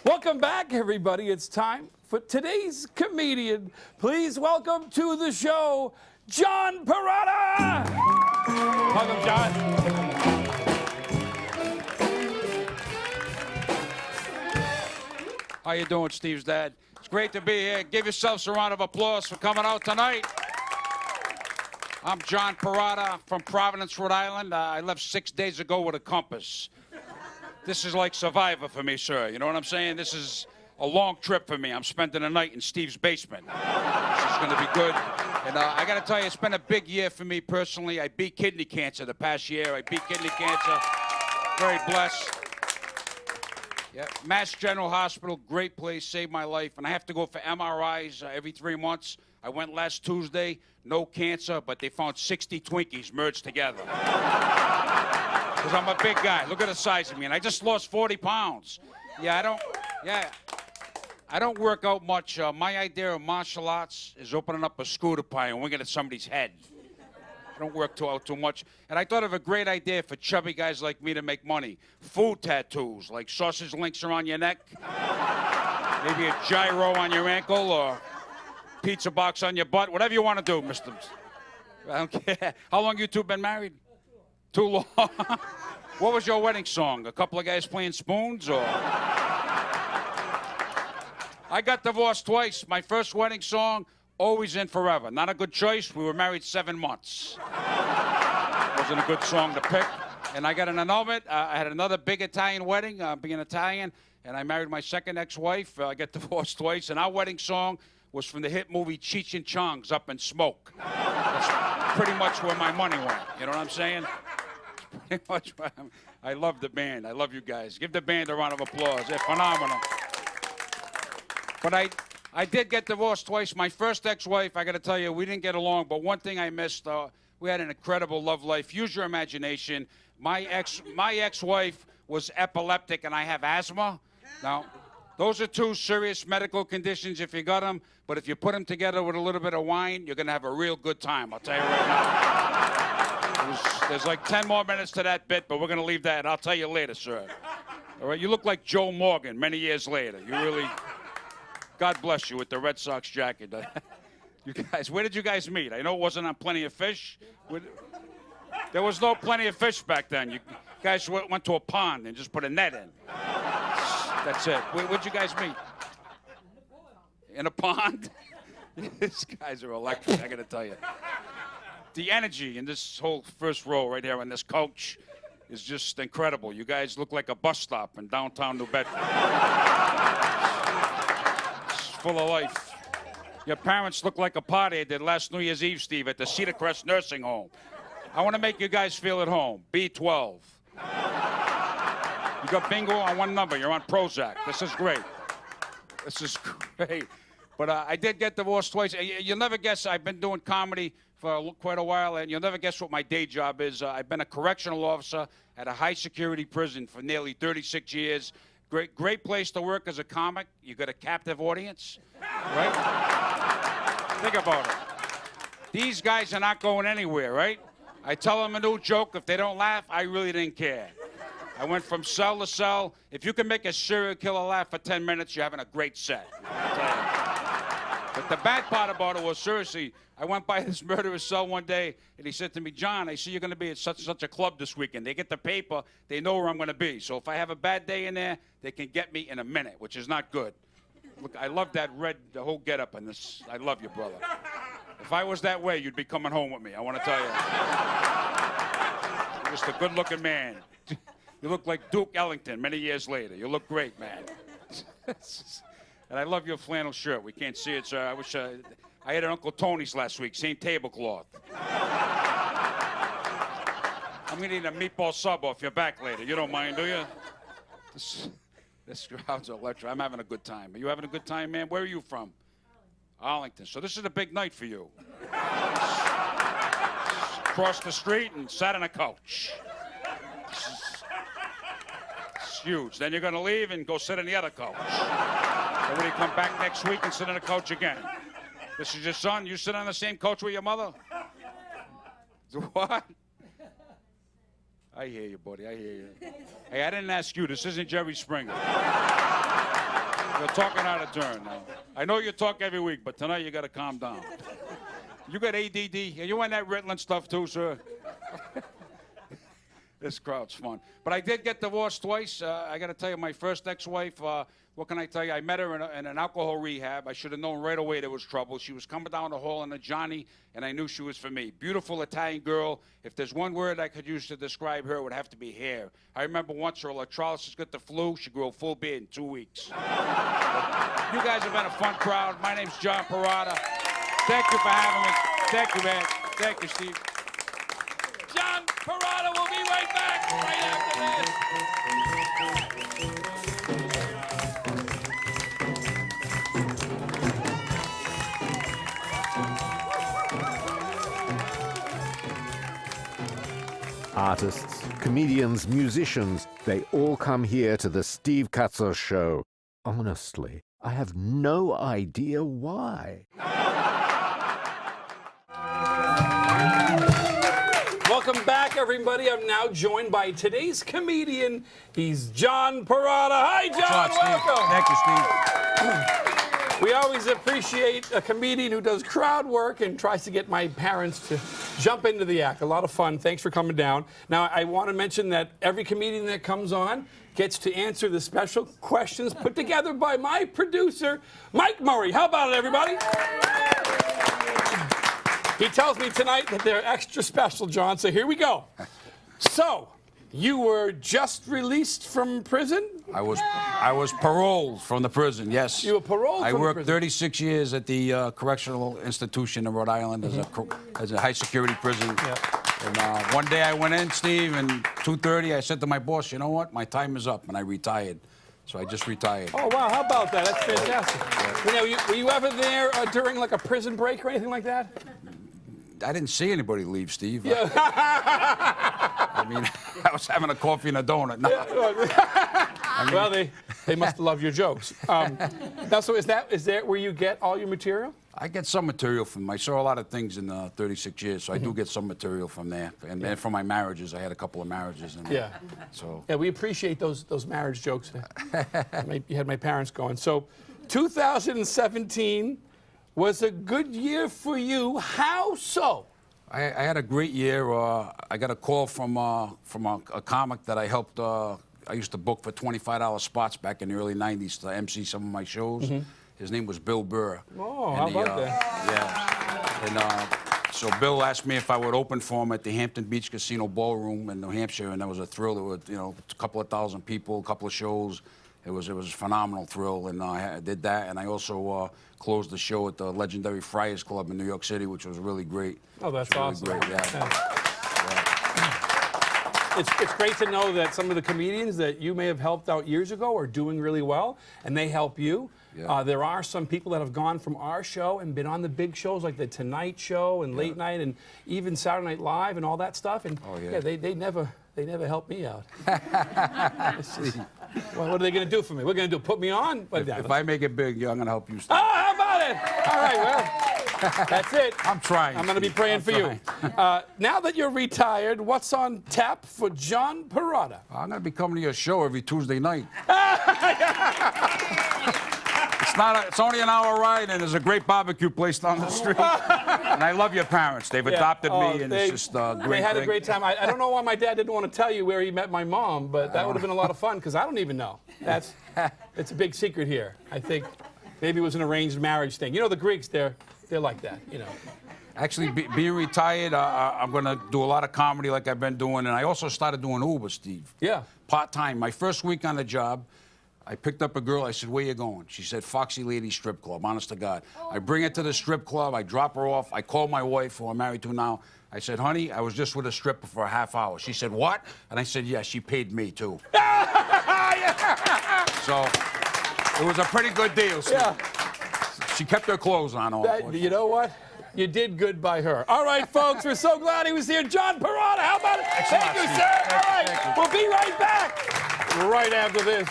Welcome back, everybody. It's time for today's comedian. Please welcome to the show, John Perrotta. Welcome, John. How you doing, Steve's dad? It's great to be here. Give yourselves a round of applause for coming out tonight. I'm John Perrotta from Providence, Rhode Island. I left 6 days ago with a compass. This is like Survivor for me, sir. You know what I'm saying? This is a long trip for me. I'm spending the night in Steve's basement. This is going to be good. And I got to tell you, it's been a big year for me personally. I beat kidney cancer the past year. I beat kidney cancer. Very blessed. Yeah, Mass General Hospital, great place, saved my life. And I have to go for MRIs every 3 months. I went last Tuesday, no cancer, but they found 60 Twinkies merged together. Because I'm a big guy. Look at the size of me. And I just lost 40 pounds. I don't work out much. My idea of martial arts is opening up a scooter pie and winging at somebody's head. I don't work out too much. And I thought of a great idea for chubby guys like me to make money. Food tattoos, like sausage links around your neck. Maybe a gyro on your ankle or pizza box on your butt. Whatever you want to do, mister. I don't care. How long you two been married? Too long. What was your wedding song? A couple of guys playing spoons, or? I got divorced twice. My first wedding song, Always and Forever. Not a good choice. We were married 7 months. Wasn't a good song to pick. And I got an annulment. I had another big Italian wedding, being Italian, and I married my second ex-wife. I got divorced twice, and our wedding song was from the hit movie Cheech and Chong's Up in Smoke. That's pretty much where my money went. You know what I'm saying? Pretty much. I love the band. I love you guys. Give the band a round of applause. They're phenomenal. But I did get divorced twice. My first ex-wife, I got to tell you, we didn't get along. But one thing I missed, we had an incredible love life. Use your imagination. My ex-wife was epileptic, and I have asthma. Now, those are two serious medical conditions if you got them. But if you put them together with a little bit of wine, you're going to have a real good time. I'll tell you right now. There's like 10 more minutes to that bit, but we're going to leave that. I'll tell you later, sir. All right, you look like Joe Morgan many years later. You really, God bless you with the Red Sox jacket. You guys, where did you guys meet? I know it wasn't on Plenty of Fish. There was no Plenty of Fish back then. You guys went to a pond and just put a net in. That's it. Where'd you guys meet? In a pond? These guys are electric, I got to tell you. The energy in this whole first row right here on this coach is just incredible. You guys look like a bus stop in downtown New Bedford. It's full of life. Your parents look like a party I did last New Year's Eve, Steve, at the Cedar Crest Nursing Home. I want to make you guys feel at home. B12. You got bingo on one number. You're on Prozac. This is great. This is great. But I did get divorced twice. You'll never guess, I've been doing comedy for quite a while, and you'll never guess what my day job is. I've been a correctional officer at a high-security prison for nearly 36 years. Great place to work as a comic. You got a captive audience, right? Think about it. These guys are not going anywhere, right? I tell them a new joke. If they don't laugh, I really didn't care. I went from cell to cell. If you can make a serial killer laugh for 10 minutes, you're having a great set. But the bad part about it was, seriously, I went by this murderer's cell one day, and he said to me, John, I see you're going to be at such and such a club this weekend. They get the paper. They know where I'm going to be. So if I have a bad day in there, they can get me in a minute, which is not good. Look, I love that the whole getup in this. I love you, brother. If I was that way, you'd be coming home with me, I want to tell you. You're just a good-looking man. You look like Duke Ellington many years later. You look great, man. And I love your flannel shirt. We can't see it, sir. I wish I had an Uncle Tony's last week. Same tablecloth. I'm going to need a meatball sub off your back later. You don't mind, do you? This crowd's electric. I'm having a good time. Are you having a good time, man? Where are you from? Arlington. So this is a big night for you. Crossed the street and sat on a couch. It's huge. Then you're going to leave and go sit on the other couch. And when you come back next week and sit on the couch again. This is your son. You sit on the same couch with your mother? What? I hear you, buddy. I hear you. Hey, I didn't ask you. This isn't Jerry Springer. You're talking out of turn now. I know you talk every week, but tonight you got to calm down. You got ADD. Are you on that Ritalin stuff too, sir? This crowd's fun. But I did get divorced twice. I got to tell you, my first ex-wife, what can I tell you? I met her in an alcohol rehab. I should have known right away there was trouble. She was coming down the hall in a Johnny, and I knew she was for me. Beautiful Italian girl. If there's one word I could use to describe her, it would have to be hair. I remember once her electrolysis got the flu. She grew a full beard in 2 weeks. You guys have been a fun crowd. My name's John Perrotta. Thank you for having me. Thank you, man. Thank you, Steve. John Perrotta will be right back right after this. Artists, comedians, musicians, they all come here to the Steve Katsos show. Honestly, I have no idea why. Welcome back, everybody. I'm now joined by today's comedian. He's John Perrotta. Hi, John. Welcome. Thank you, Steve. We always appreciate a comedian who does crowd work and tries to get my parents to jump into the act. A lot of fun. Thanks for coming down. Now, I want to mention that every comedian that comes on gets to answer the special questions put together by my producer, Mike Murray. How about it, everybody? He tells me tonight that they're extra special, John, so here we go. So, you were just released from prison? I was paroled from the prison, yes. You were paroled I from worked prison? 36 years at the correctional institution in Rhode Island as a high-security prison. Yeah. And one day I went in, Steve, and 2:30 I said to my boss, you know what, my time is up, and I retired. So I just retired. Oh, wow, how about that? That's fantastic. You know, were you ever there during like a prison break or anything like that? I didn't see anybody leave, Steve. Yeah. I mean, I was having a coffee and a donut. No. Well, they must love your jokes. Now, so is that where you get all your material? I get some material from. I saw a lot of things in 36 years, so I do get some material from there. And from my marriages, I had a couple of marriages. And, Yeah. So. Yeah, we appreciate those marriage jokes. You had my parents going. So, 2017 was a good year for you. How so? I had a great year. I got a call from a comic that I helped. I used to book for $25 spots back in the early '90s to MC some of my shows. His name was Bill Burr. Oh, how about that? Yeah. And so Bill asked me if I would open for him at the Hampton Beach Casino Ballroom in New Hampshire, and that was a thrill. There were, a couple of thousand people, a couple of shows. It was a phenomenal thrill, and I did that. And I also closed the show at the legendary Friars Club in New York City, which was really great. Oh, that's really awesome. Great, yeah. It's great to know that some of the comedians that you may have helped out years ago are doing really well, and they help you. Yeah. There are some people that have gone from our show and been on the big shows like the Tonight Show and Late Night and even Saturday Night Live and all that stuff. And they never helped me out. Well, what are they going to do for me? What are they going to do? Put me on? If I make it big, I'm going to help you. Oh, how about it? All right, well, that's it. I'm trying. I'm going to be praying for you. Now that you're retired, what's on tap for John Perrotta? I'm going to be coming to your show every Tuesday night. It's only an hour ride, and there's a great barbecue place down the street. And I love your parents. They've adopted me, and it's just a great They had thing. a great time. I don't know why my dad didn't want to tell you where he met my mom, but that would have been a lot of fun, because I don't even know. It's a big secret here. I think maybe it was an arranged marriage thing. You know, the Greeks, they're like that, you know. Actually, being retired, I'm going to do a lot of comedy like I've been doing, and I also started doing Uber, Steve. Yeah. Part-time. My first week on the job, I picked up a girl. I said, where you going? She said, Foxy Lady Strip Club, honest to God. I bring her to the strip club. I drop her off. I call my wife, who I'm married to now. I said, honey, I was just with a stripper for a half hour. She said, what? And I said, yeah, she paid me, too. So it was a pretty good deal. So Yeah. She kept her clothes on. You know what? You did good by her. All right, folks, we're so glad he was here. John Perrotta, how about it? Thank you, sir. All right, we'll be right back right after this.